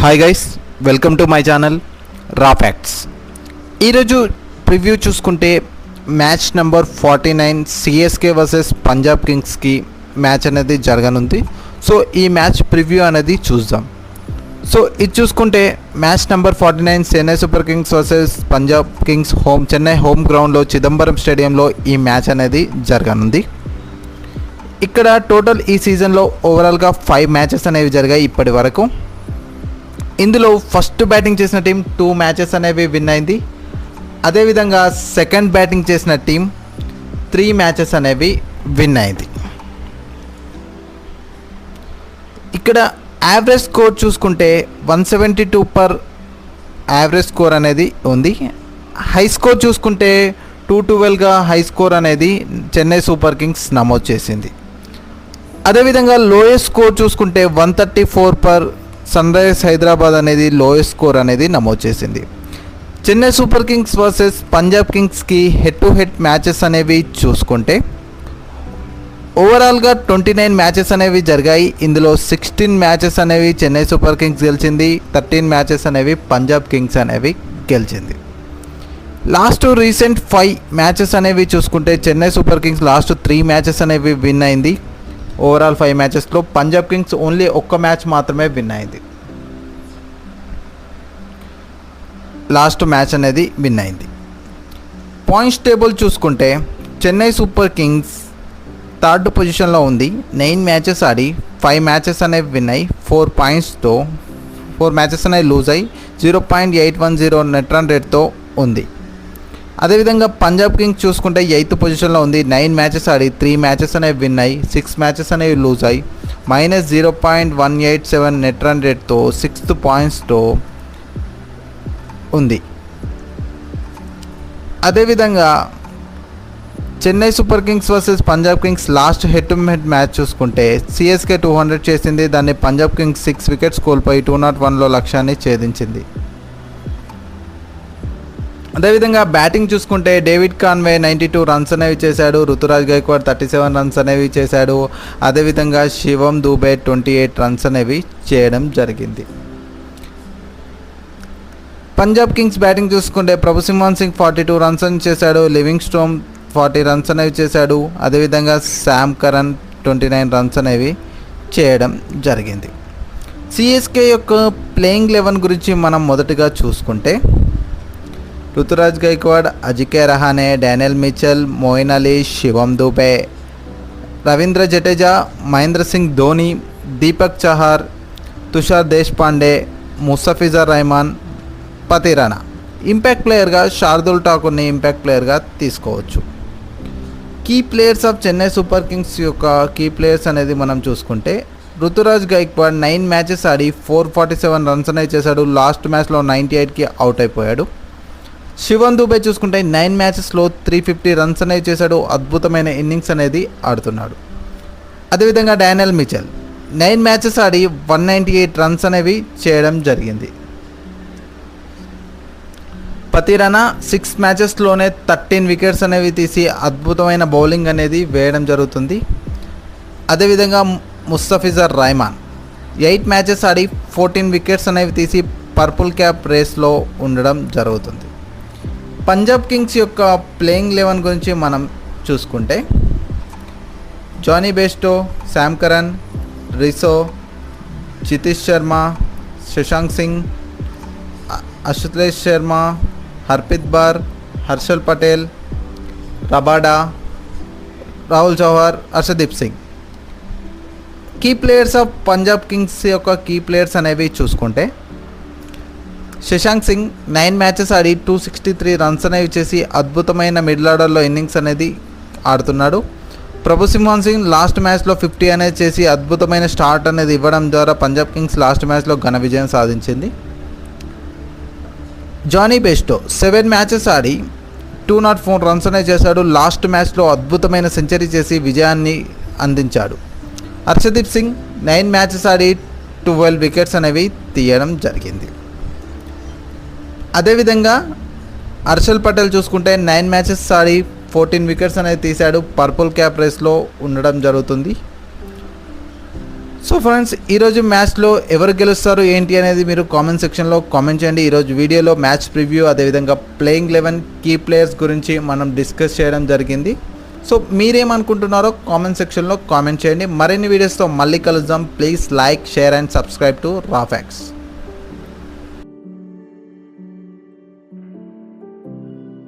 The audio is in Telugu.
Hi guys, welcome to my channel raw facts. ఈరోజు ప్రివ్యూ చూసుకుంటే match number 49 CSK versus Punjab కింగ్స్కి మ్యాచ్ అనేది జరగనుంది. సో ఈ మ్యాచ్ ప్రివ్యూ అనేది చూద్దాం. సో ఇది చూసుకుంటే match number 49 Chennai super kings versus Punjab Kings Chennai home గ్రౌండ్లో చిదంబరం స్టేడియంలో ఈ మ్యాచ్ అనేది జరగనుంది. ఇక్కడ టోటల్ ఈ సీజన్లో ఓవరాల్గా 5 మ్యాచెస్ అనేవి జరిగాయి ఇప్పటి వరకు. ఇందులో ఫస్ట్ బ్యాటింగ్ చేసిన టీం 2 మ్యాచెస్ అనేవి విన్ అయింది. అదేవిధంగా సెకండ్ బ్యాటింగ్ చేసిన టీం 3 మ్యాచెస్ అనేవి విన్ అయింది. ఇక్కడ యావరేజ్ స్కోర్ చూసుకుంటే 172 పర్ యావరేజ్ స్కోర్ అనేది ఉంది. హై స్కోర్ చూసుకుంటే 212గా హై స్కోర్ అనేది చెన్నై సూపర్ కింగ్స్ నమోదు చేసింది. అదేవిధంగా లోయెస్ట్ స్కోర్ చూసుకుంటే 134 పర్ సన్ రైజర్స్ హైదరాబాద్ అనేది లోయెస్ట్ స్కోర్ అనేది నమోదు చేసింది. Chennai super kings versus Punjab కింగ్స్కి హెడ్ టు హెడ్ మ్యాచెస్ అనేవి చూసుకుంటే ఓవరాల్గా 29 మ్యాచెస్ అనేవి జరిగాయి. ఇందులో 16 మ్యాచెస్ అనేవి చెన్నై సూపర్ కింగ్స్ గెలిచింది, 13 మ్యాచెస్ అనేవి పంజాబ్ కింగ్స్ అనేవి గెలిచింది. లాస్ట్ రీసెంట్ 5 మ్యాచెస్ అనేవి చూసుకుంటే Chennai super Kings last 3 matches అనేవి విన్ అయింది. ఓవరాల్ 5 మ్యాచెస్లో పంజాబ్ కింగ్స్ ఓన్లీ ఒక్క మ్యాచ్ మాత్రమే విన్ అయింది. లాస్ట్ మ్యాచ్ అనేది విన్ అయింది. పాయింట్స్ టేబుల్ చూసుకుంటే చెన్నై సూపర్ కింగ్స్ 3rd పొజిషన్లో ఉంది. 9 మ్యాచెస్ ఆడి 5 మ్యాచెస్ అనేవి విన్ అయ్యి 4 పాయింట్స్తో 4 మ్యాచెస్ అనేవి లూజ్ అయ్యి 0.810 నెట్ రన్ రేట్తో ఉంది. అదేవిధంగా పంజాబ్ కింగ్స్ చూసుకుంటే 8th పొజిషన్లో ఉంది. 9 మ్యాచెస్ ఆడి 3 మ్యాచెస్ అనేవి విన్ అయ్యి 6 మ్యాచెస్ అనేవి లూజ్ అయ్యి -0.187 నెట్ రన్ రేట్తో 6th పాయింట్స్తో ఉంది. అదేవిధంగా Chennai super kings versus Punjab Kings last head to head match చూసుకుంటే సిఎస్కే 200 చేసింది. దాన్ని పంజాబ్ కింగ్స్ 6 వికెట్స్ కోల్పోయి 201లో లక్ష్యాన్ని ఛేదించింది. అదేవిధంగా బ్యాటింగ్ చూసుకుంటే డేవిడ్ కాన్వే 92 రన్స్ అనేవి చేశాడు. రుతురాజ్ గైక్వాడ్ 37 రన్స్ అనేవి చేశాడు. అదేవిధంగా శివం దూబే 28 రన్స్ అనేవి చేయడం జరిగింది. పంజాబ్ కింగ్స్ బ్యాటింగ్ చూసుకుంటే ప్రభుసింహాన్ సింగ్ 42 రన్స్ అని చేశాడు. లివింగ్ స్టోన్ 40 రన్స్ అనేవి చేశాడు. అదేవిధంగా శామ్ కరన్ 29 రన్స్ అనేవి చేయడం జరిగింది. సిఎస్కే యొక్క ప్లేయింగ్ 11 గురించి మనం మొదటగా చూసుకుంటే Ruturaj Gaikwad, Ajinkya Rahane, Daniel Mitchell, Moeen Ali, Shivam Dube, Ravindra Jadeja, Mahendra Singh Dhoni, Deepak Chahar, Tushar Deshpande, Mustafizur Rahman, Pathirana. Impact ప్లేయర్గా శార్దుల్ ఠాకూర్ని ఇంపాక్ట్ ప్లేయర్గా తీసుకోవచ్చు. Key players of Chennai super kings యొక్క కీ ప్లేయర్స్ అనేది మనం చూసుకుంటే రుతురాజ్ గైక్వాడ్ 9 మ్యాచెస్ ఆడి 447 రన్స్ అనేవి చేశాడు. లాస్ట్ మ్యాచ్లో 98కి అవుట్ అయిపోయాడు. శివం దూబే చూసుకుంటే 9 మ్యాచెస్లో 350 రన్స్ అనేవి చేశాడు. అద్భుతమైన ఇన్నింగ్స్ అనేది ఆడుతున్నాడు. అదేవిధంగా డానియల్ మిచెల్ 9 మ్యాచెస్ ఆడి 198 రన్స్ అనేవి చేయడం జరిగింది. పతి రాణా 6 మ్యాచెస్లోనే 13 వికెట్స్ అనేవి తీసి అద్భుతమైన బౌలింగ్ అనేది వేయడం జరుగుతుంది. అదేవిధంగా ముస్తఫిజుర్ రెహమాన్ 8 మ్యాచెస్ ఆడి 14 వికెట్స్ అనేవి తీసి పర్పుల్ క్యాప్ రేస్లో ఉండడం జరుగుతుంది. పంజాబ్ కింగ్స్ యొక్క ప్లేయింగ్ 11 గురించి మనం చూసుకుంటే Jonny Bairstow, Sam Curran, Rossouw, Jitesh Sharma, Shashank Singh, Ashutosh Sharma, Harpreet Brar, Harshal Patel, Rabada, Rahul Chahar, Arshdeep Singh. Key players of Punjab kings యొక్క కీ ప్లేయర్స్ అనేవి చూసుకుంటే శశాంక్ సింగ్ 9 మ్యాచెస్ ఆడి 263 రన్స్ అనేవి చేసి అద్భుతమైన మిడిల్ ఆర్డర్లో ఇన్నింగ్స్ అనేది ఆడుతున్నాడు. ప్రభుసింహాన్ సింగ్ లాస్ట్ మ్యాచ్లో 50 అనేది చేసి అద్భుతమైన స్టార్ట్ అనేది ఇవ్వడం ద్వారా పంజాబ్ కింగ్స్ లాస్ట్ మ్యాచ్లో ఘన విజయం సాధించింది. జానీ బేస్టో 7 మ్యాచెస్ ఆడి 204 రన్స్ అనేవి చేశాడు. లాస్ట్ మ్యాచ్లో అద్భుతమైన సెంచరీ చేసి విజయాన్ని అందించాడు. హర్షదీప్ సింగ్ 9 మ్యాచెస్ ఆడి 12 వికెట్స్ అనేవి తీయడం జరిగింది. అదేవిధంగా హర్షల్ పటేల్ చూసుకుంటే 9 మ్యాచెస్ ఆడి 14 వికెట్స్ అనేది తీశాడు. పర్పుల్ క్యాప్ రేస్లో ఉండడం జరుగుతుంది. సో ఫ్రెండ్స్, ఈరోజు మ్యాచ్లో ఎవరు గెలుస్తారు ఏంటి అనేది మీరు కామెంట్ సెక్షన్లో కామెంట్ చేయండి. ఈరోజు వీడియోలో మ్యాచ్ ప్రివ్యూ, అదేవిధంగా ప్లేయింగ్ 11 కీ ప్లేయర్స్ గురించి మనం డిస్కస్ చేయడం జరిగింది. సో మీరేమనుకుంటున్నారో కామెంట్ సెక్షన్లో కామెంట్ చేయండి. మరిన్ని వీడియోస్తో మళ్ళీ కలుద్దాం. Please like, share and subscribe to రా ఫ్యాక్ట్స్.